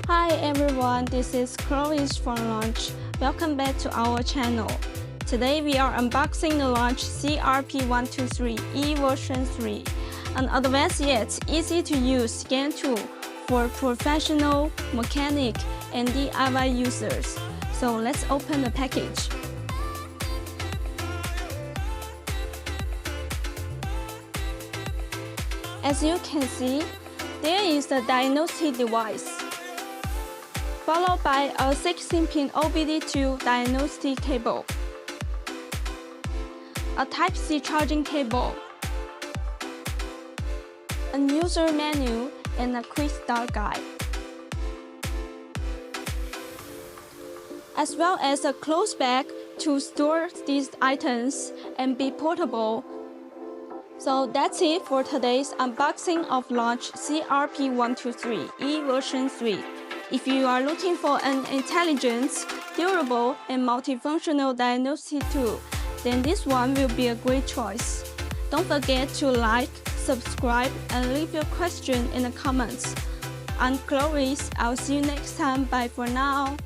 Hi everyone, this is Chloe's from Launch. Welcome back to our channel. Today we are unboxing the Launch CRP123E version 3, an advanced yet easy to use scan tool for professional, mechanic, and DIY users. So let's open the package. As you can see, there is the diagnostic device, followed by a 16-pin OBD2 diagnostic cable, a Type-C charging cable, a user manual, and a quick start guide, as well as a closed bag to store these items and be portable. So that's it for today's unboxing of Launch CRP123E version 3. If you are looking for an intelligent, durable, and multifunctional diagnostic tool, then this one will be a great choice. Don't forget to like, subscribe, and leave your question in the comments. I'm Chloe. I'll see you next time. Bye for now.